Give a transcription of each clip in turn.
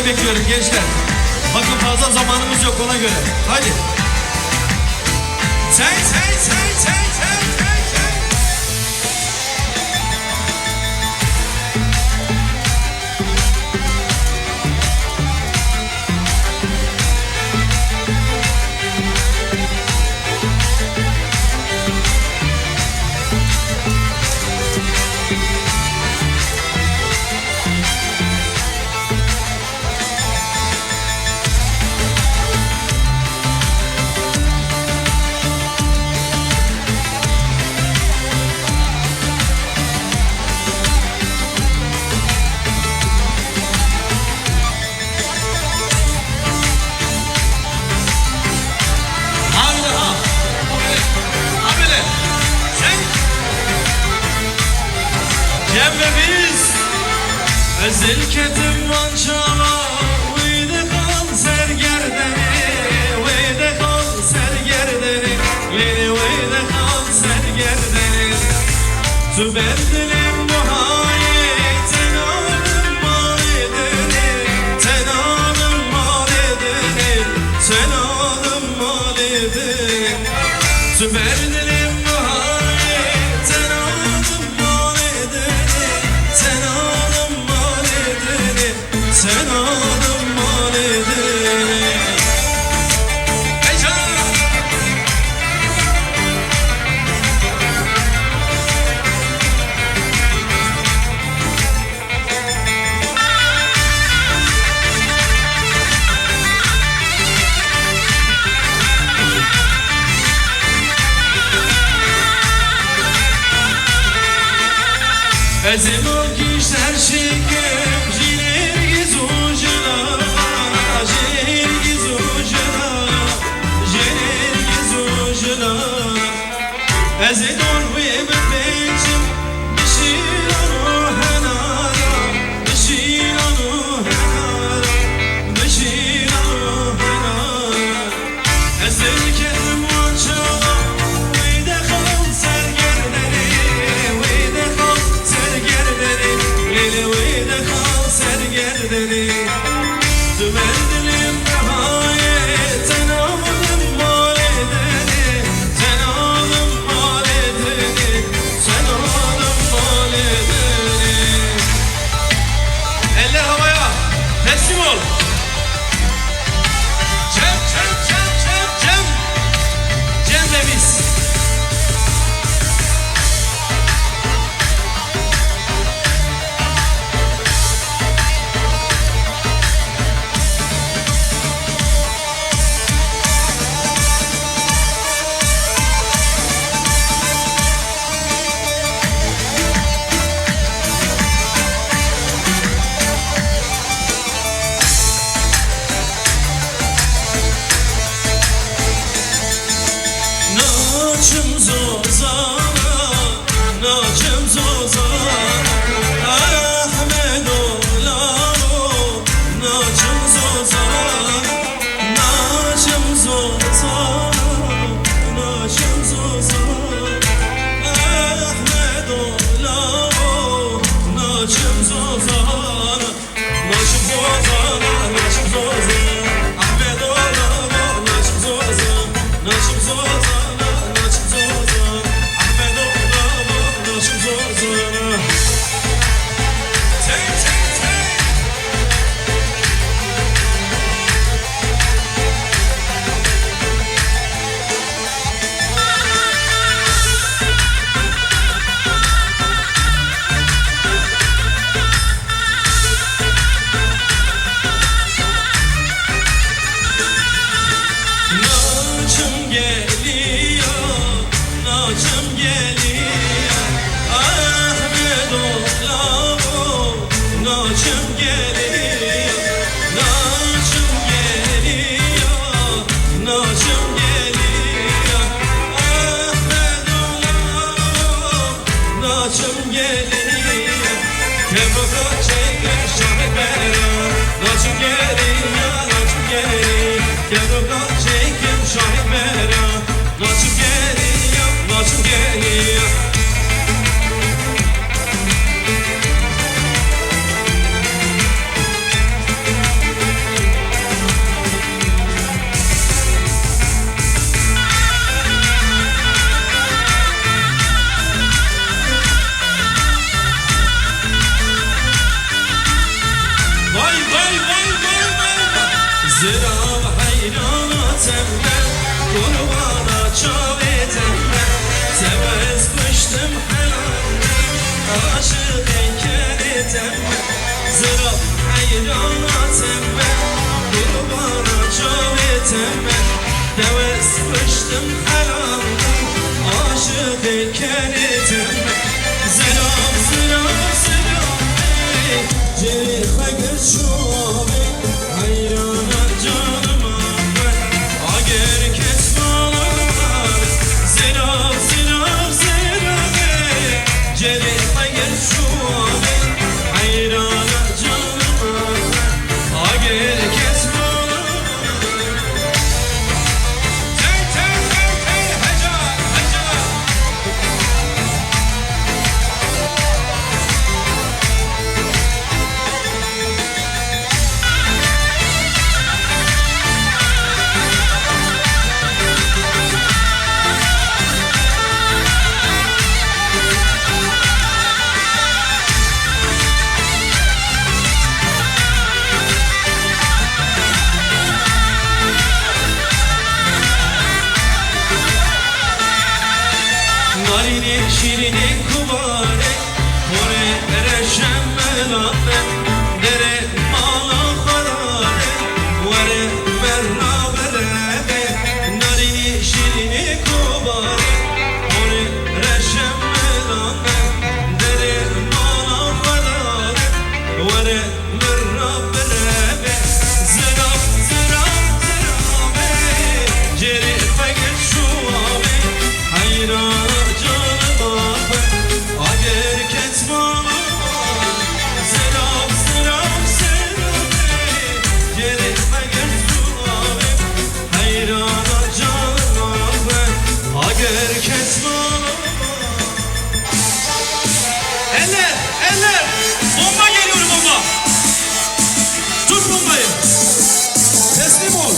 almaya bekliyorum gençler. Bakın fazla zamanımız yok ona göre. Hadi. Sen. Cem ve biz özel ketim vançala Veyde kal sergerdeni Veyde kal sergerdeni Veyde kal sergerdeni Tüberdilim muhayyet Tenalım mal edeni Tenalım mal edeni Tenalım mal edeni Tüberdilim muhayyet Tenalım mal edeni Tenalım mal edeni Tenalım mal edeni Ezim ol kişer şeker Jilergiz ucuna Jilergiz ucuna Jilergiz ucuna Ezid ol ve bebeğim Dişil onu henara Dişil onu henara Dişil onu henara Ezil kedim vançala Veyde kal sergerdeni Veyde kal sergerdeni Lili veyde kal sergerdeni Tümerdilim nihayet Tenalım mal edeni Tenalım mal edeni Tenalım mal edeni Eller havaya teslim ol Cem Cem ve biz Naçım zozana, naçım zozana Ahmet oğlano, naçım zozana Naçım zozana, naçım zozana Ahmet oğlano, naçım zozana Naçım zozana, naçım zozana Ahmet oğlano, naçım zozana Naçım zozana Naçım geliyor, naçım geliyor Ahmet oğlano, naçım geliyor Naçım geliyor, naçım geliyor Ahmet oğlano, naçım geliyor Tebruka çekin şahitlerine Naçım geliyor, naçım geliyor Tebruka çekin şahitlerine Naçım geliyor, naçım geliyor Zirav hayranatım ben, kurbana çavetem ben. Tevez kıştım helaldim, aşık enkeretem ben. Zirav hayranatım ben, kurbana çavetem ben. Tevez kıştım helaldim, aşık enkeretem ben. Zirav, zirav, zirav, cerihe geçuv hayrana canıma ben. Ager kesmalar, zirav, zirav, zirav, cerihe geçuv hayrana canıma ben. Ager kesmalar. Hey, hey, hey, hey, heca, heca. Narini şirini kubare, kore ereşem melane, dere mala harare, vere merna verebe. Narini şirini kubare, kore ereşem melane, dere mala harare, vere merna verebe. Zirav, zirav, zirav, ceri fegel şu abi, hayran. Ager kesmana, zirav, zirav, zirav, cerihe geçuv hayrana canıma ben. Ager kesmana. Eller, eller, bomba geliyor, bomba. Tut bombayı, teslim ol.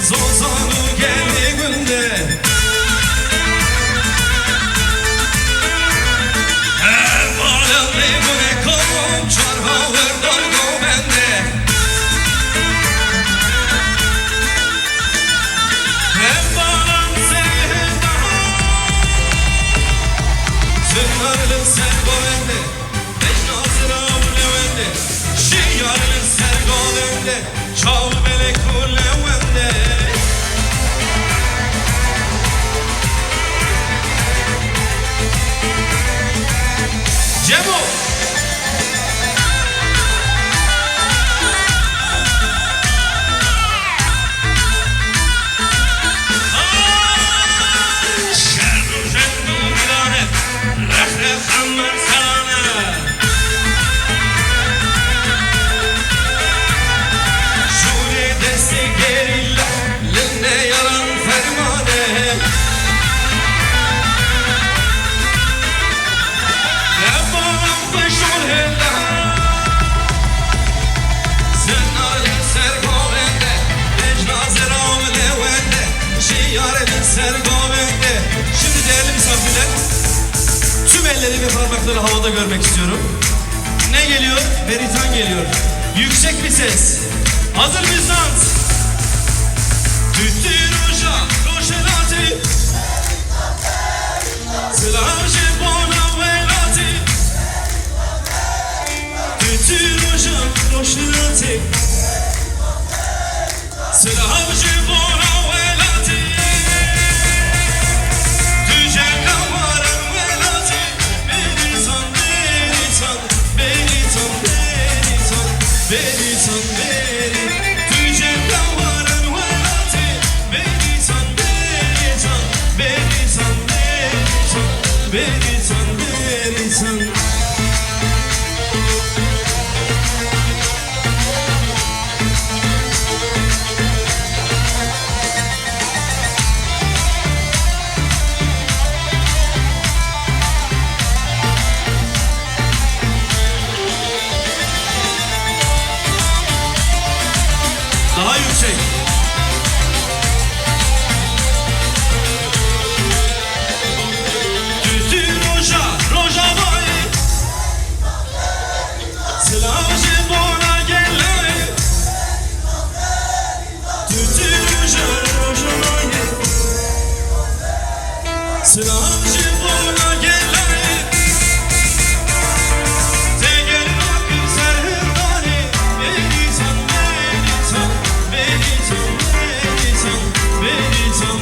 Zozanı geldi günde, evvalemli güne kovum çarhavır dalgo bende. Evvalem sevda, zırlarlı sergo bende, mecnazıram levende, şiyarlı sergo bende, çal melek levende. Cemo! Şerru cendu bilane, reh ammer salane. Şule desti gerilla, linne yalan fermane. Evvalan yaremin sergavende. Şimdi değerli misafirler, tüm elleri ve parmakları havada görmek istiyorum. Ne geliyor? Beritan geliyor. Yüksek bir ses. Hazır mıyız dans? Tutti roja, roşelati, Slavje bona velati. Tutti roja, roşelati, Slavje bona velati. Tüceka varan velati, Beritan, Beritan, Beritan, Beritan, Beritan, Beritan. Tüceka varan velati, Beritan, Beritan, Beritan, Beritan, Beritan, Beritan. Daha yüksek. Tutti roja, roja vai, Slavje bona gelai. Tutti roja, roja vai, Slavje bona gelai. Tegel bakın serherdani, Beritan, Beritan, Beritan, Beritan, Beritan, Beritan.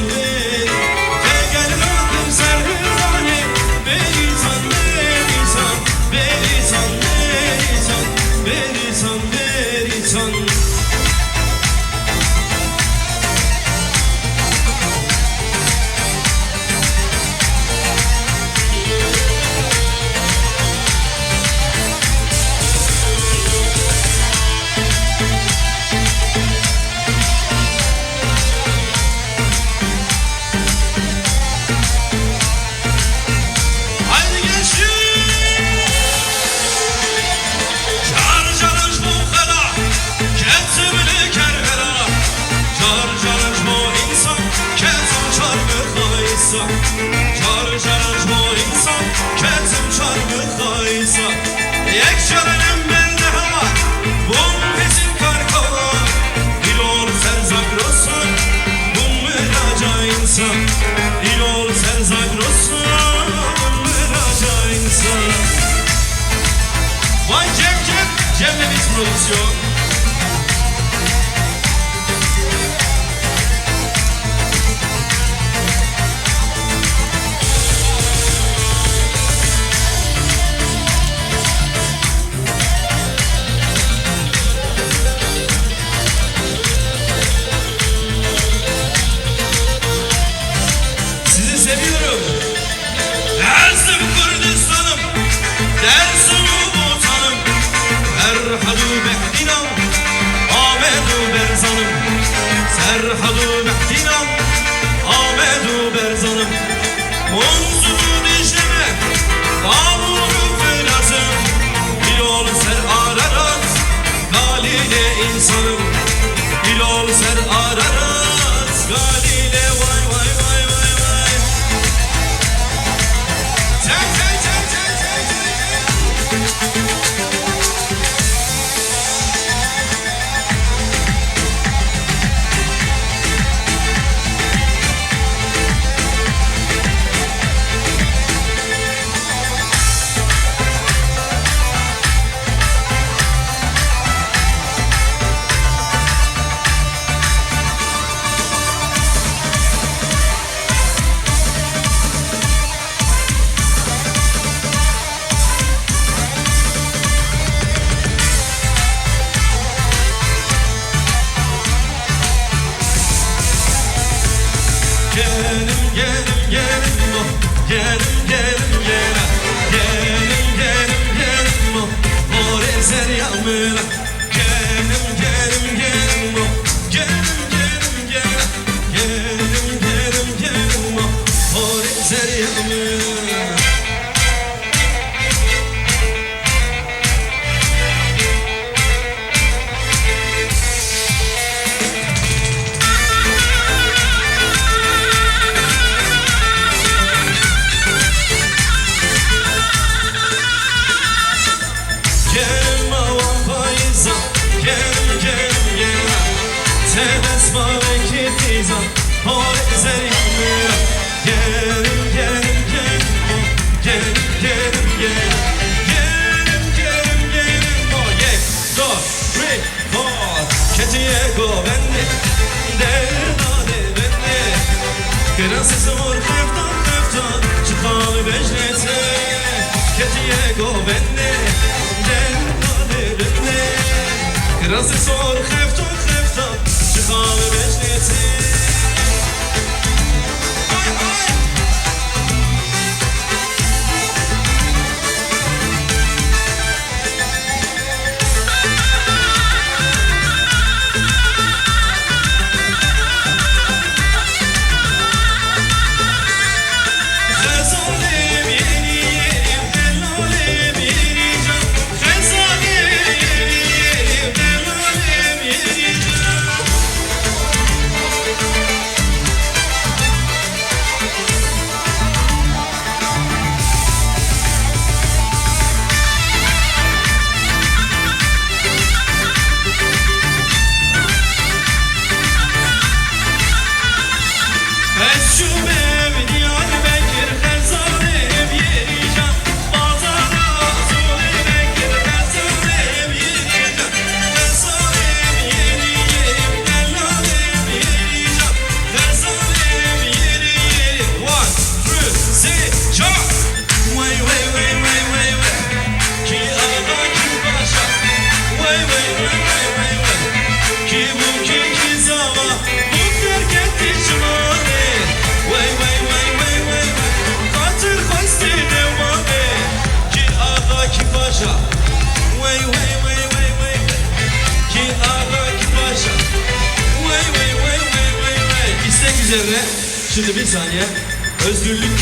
Tegel bakın serherdani, Beritan, Beritan, Beritan, Beritan, Beritan, Beritan. Haydi gençler! Çar çalış bu kara, ketimli kervera. Çar çalış bu insan, ketim çarmı kaysa. Çar çalış bu insan, ketim çarmı kaysa. Yek çarının belde hava, bum bizim karkava. İlol serzagrosa, bum müraca insan. İlol serzagrosa, bum müraca insan. Vay Cem'le biz prodüksiyon. Sizi seviyorum. Dersim Kürdistan'ım, dersim vatanım. Serhadu Behdinam, Ahmedu Berzanım. Serhadu Behdinam, Ahmedu Berzanım. Munzuru dişleme, Bağmuru fırlatım. İlol ser ararat, Galile insanım. İlol ser ararat, Galile vay vay vay vay vay. Çek çek çek çek çek çek. Gelin gelin gelin mo, gelin gelin gelin, gelin gelin gelin mo, more ser yamela. Gelin gelin gelin mo, gelin gelin gelin, gelin gelin gelin mo, more ser yamela. اسمع وكتيزا هور زريمة Gelim gelim gelim Gelim gelim gelim Gelim gelim gelim O yek, do, re, four Ketiye go bende Derdane bende Kırasız vur kıftan kıftan Çıkalı becnete Ketiye go bende Derdane bende Kırasız vur kıftan kıftan Çıkalı becnete Üzerine şimdi bir saniye özgürlük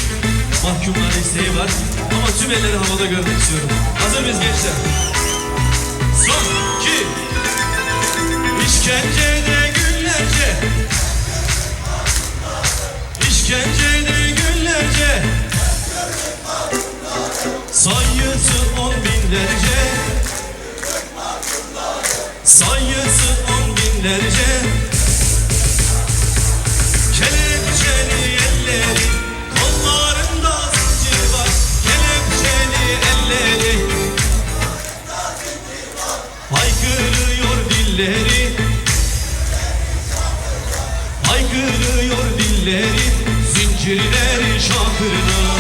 mahkumları isteği var ama tüm elleri havada görmek istiyorum. Hazır mıyız gençler? Son, iki. İşkencede günlerce İşkencede günlerce sayısı 10 binlerce sayısı 10 binlerce Kelepçeli elleri, kollarında zincir var. Kelepçeli elleri, haykırıyor dilleri, haykırıyor dilleri, zincirler şakırda.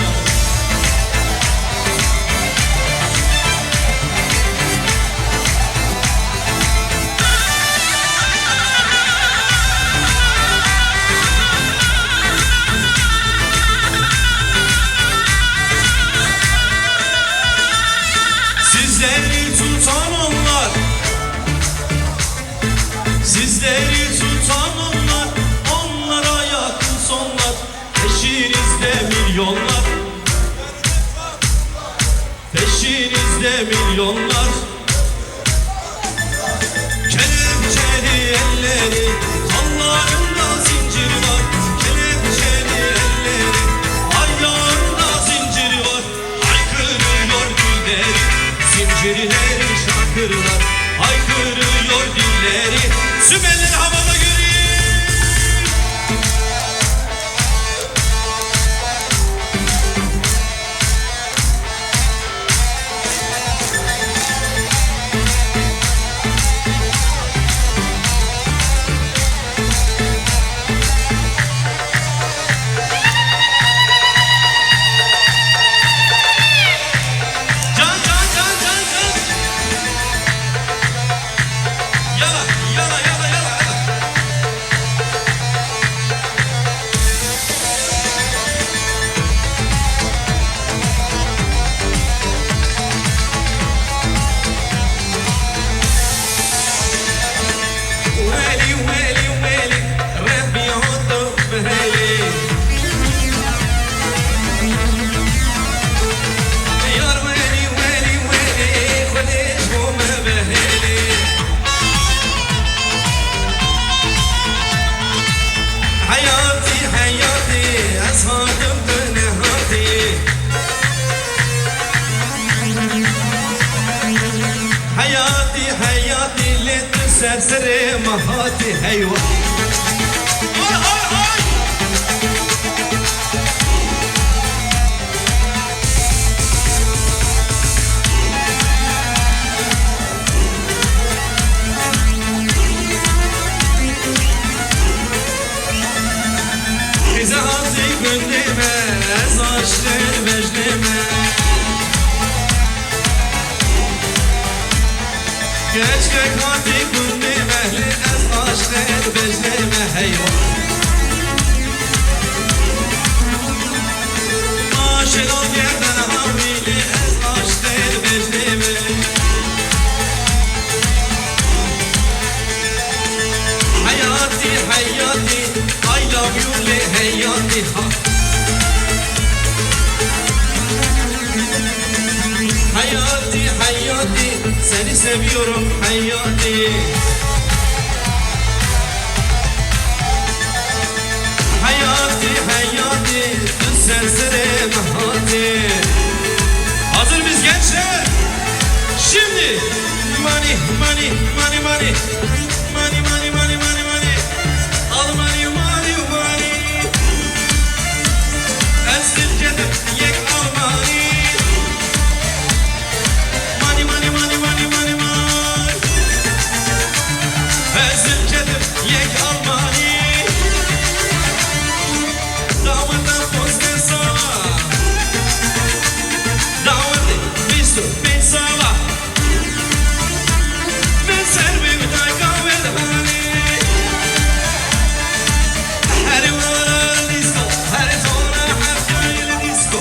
Sizleri tutan onlar Sizleri tutan onlar Onlara yakın sonlar Peşinizde milyonlar Peşinizde milyonlar Kelepçeli elleri Kollarında zincir var Kelepçeli elleri Ayağında zincir var Haykırıyor dilleri Zincirleri şakırlar haykırıyor dilleri Sümerleri havada göreyim Hayati hayati let serseri mahati heyvan Keşke kalbi günni mehli ez aşkı bezleme heyvan Aşık ol yerden havili ez aşkı bezleme Hayati hayati I love you le hayati ha Hayati hayati seni seviyorum hayati Hayati hayati düz sersere mehati Hazır mıyız gençler? Şimdi money money money money Money money money money money Al money money money Esirgedim yek al money Money money money money money money Esirgedim yek al money Davadan poster sava Davadi bisu bin sava Ben servi bir tay kahvede hani Her yuvarlar disco Her sonra her köyüyle disco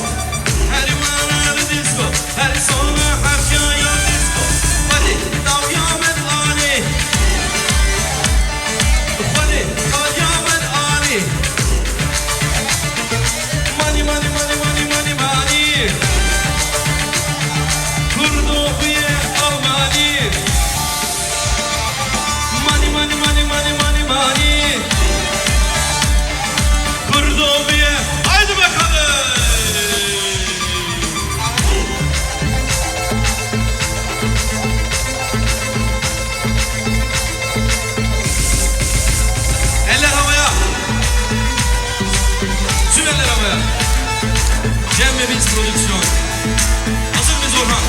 Her yuvarlar disco Her sonra her köyüyle disco Hadi davyamet ani Hadi davyamet ani Money money money money money money Kurdu biye almani Money money money money money money Kurdu biye haydi bakalım Eller havaya Tüm eller havaya Cem ve Biz Prodüksiyon Hazır mıyız Orhan?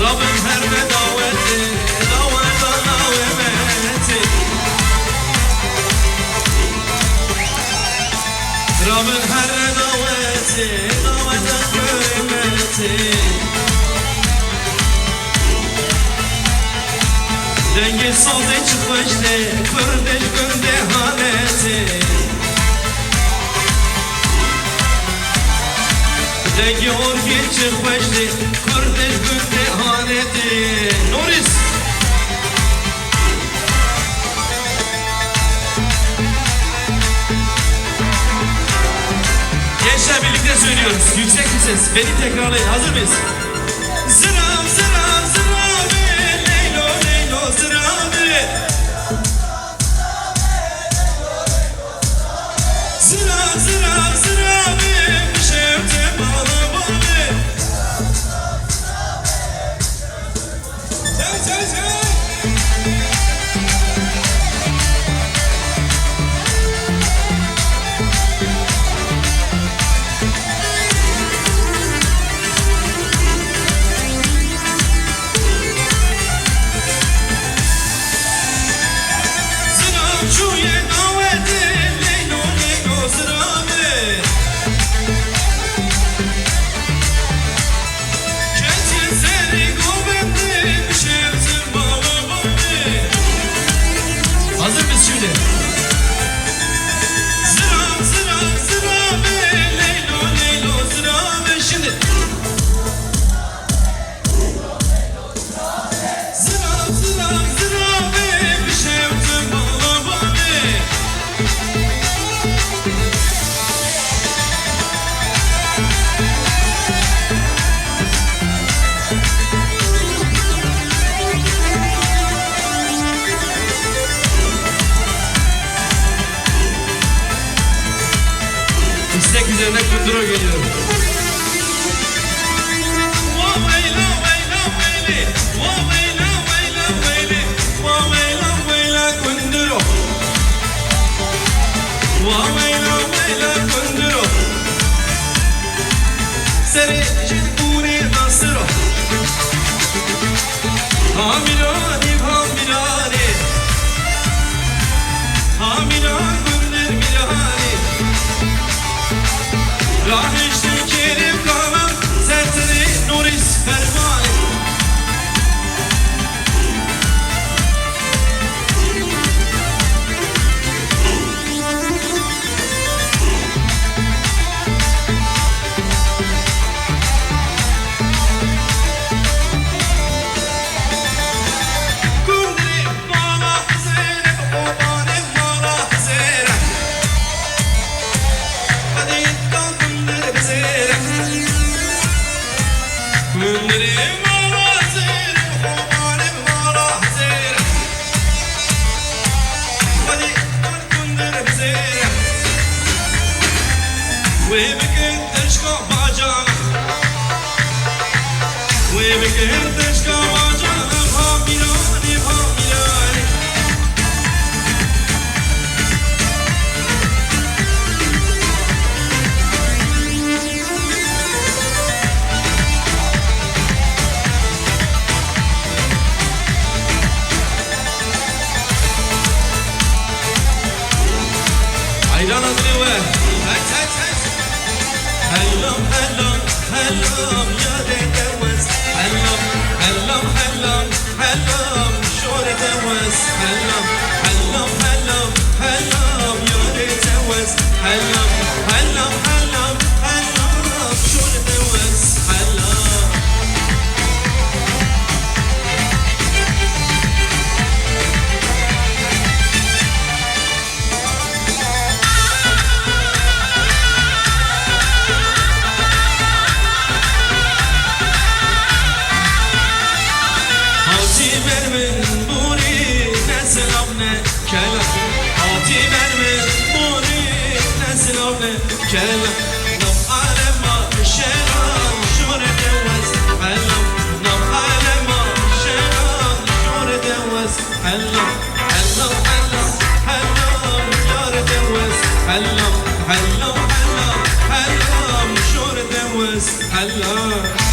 Rabbim her ne daveti, davemeti Rabbim her ne daveti, davemeti Dengi solda çıkmıştı, kırdeş günde haneti Dengi orgi çıkmıştı, kırdeş günde haneti Noris Gençler birlikte söylüyoruz. Yüksek bir ses. Beni tekrarlayın. Hazır mıyız? Zıram zıram zırabi Leylo leylo zırabi Zıram zıram zırabi Şevte bağlı bağlı Sen sen sen Çuye daveti Leylo leylo zırabi سر جنبوني ناصره Hamilani hamilani Hamilan gönül milani Rahişli kerim kalan Serteri Nuris Fermani Ayran hazırlıyor be. Hellam hellam hellam ya dedemiz. Hellam hellam hellam hellam şöyle demez. Hellam hellam hellam hellam ya dedemiz. Hellam hellam hellam hellam şöyle demez. Hellam كلام نم على ما شلون شور دوز علم نم على ما شلون شور دوز علم علم علم علم شور دوز علم علم علم علم شور دوز علم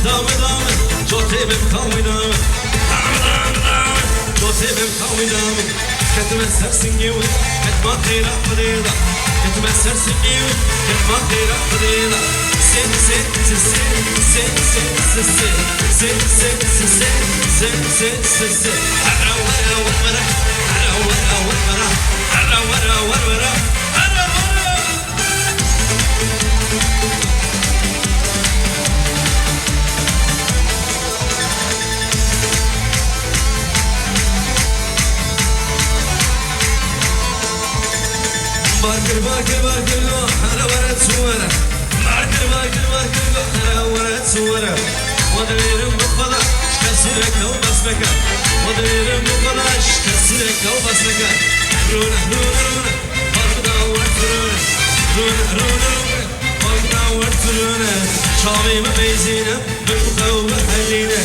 dame Jote bem kavmi dame Dame Jote bem kavmi dame Ketime sersin gibi Ketma tera padeda Ketime sersin gibi Ketma tera padeda Se Ara wara wara Ara wara wara Ara wara wara Ara wara Barkır go Ara wara tsuvara Barkır go Ara wara tsuvara Wadverim bu kadar Şkasire kalbas beka Wadverim bu kadar Şkasire kalbas beka Runa Barkıda vart runa Barkıda vart runa Çavimi meyzine Bırkıda vart haline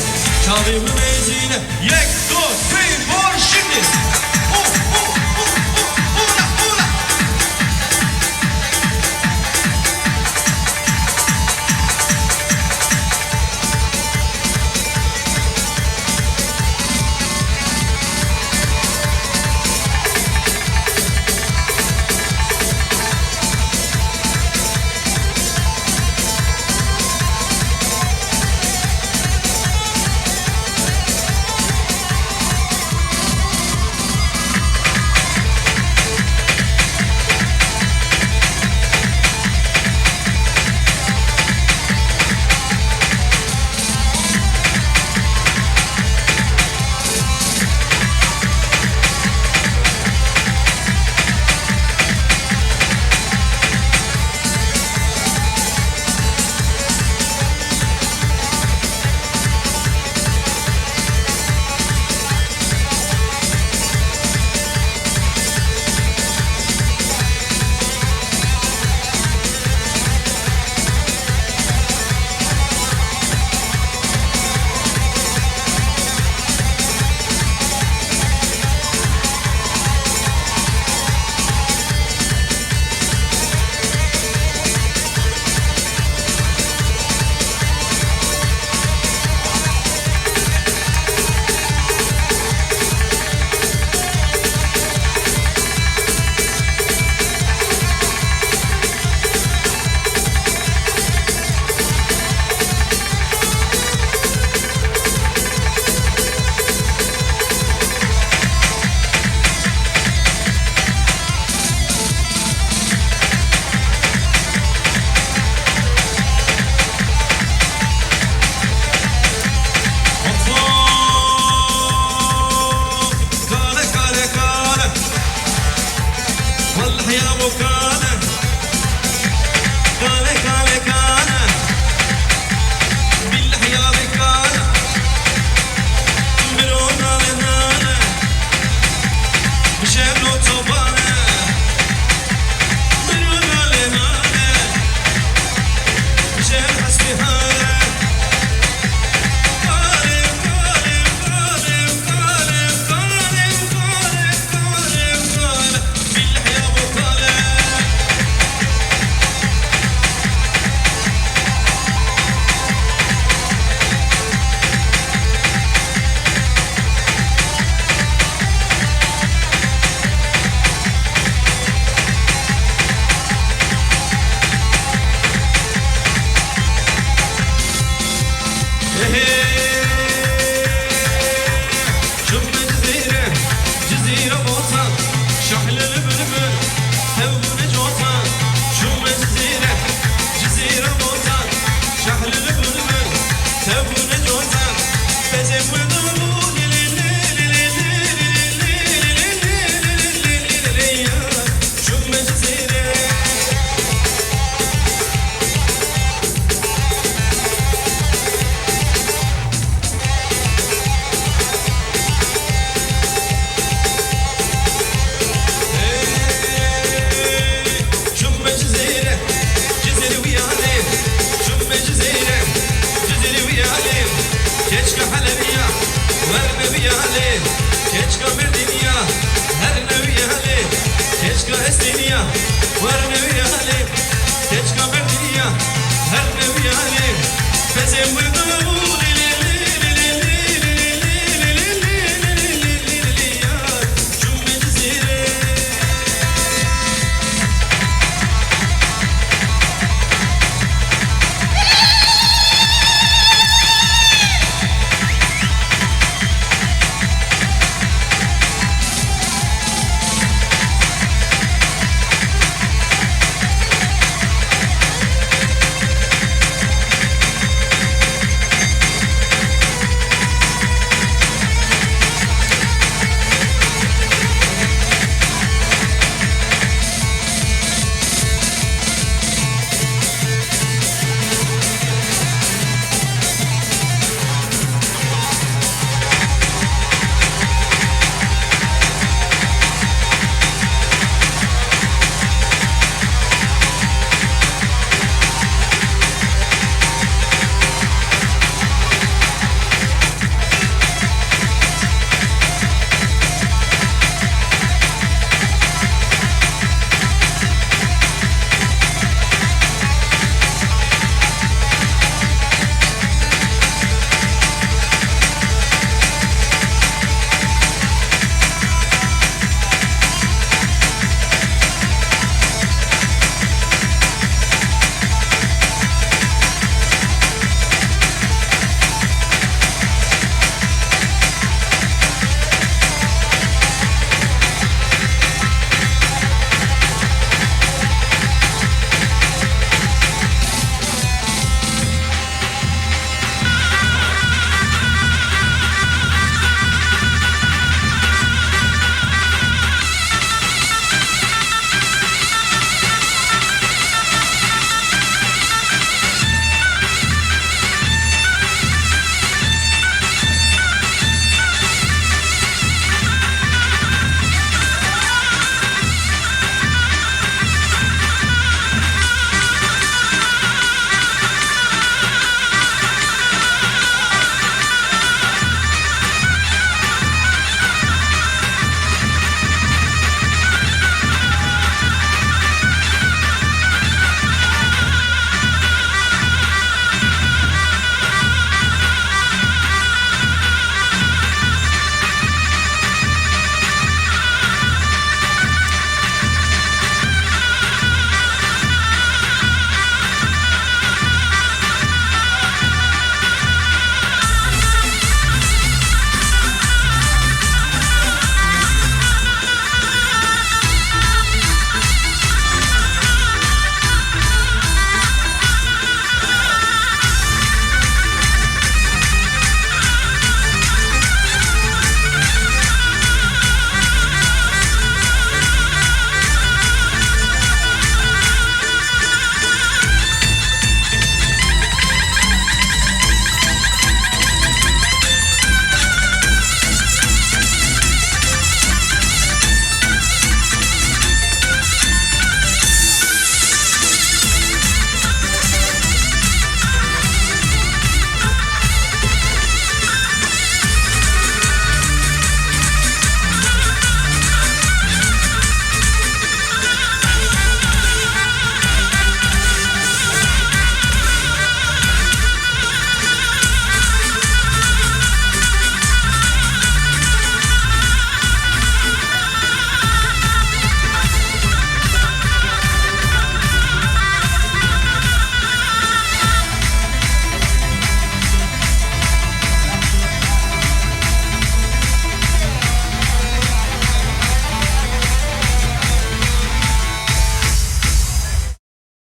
Çavimi meyzine Yek, do, three, four, şimdi الدنيا ورنا ويا عليك تجكب الدنيا هرنا ويا عليك Bizim buyduğumuz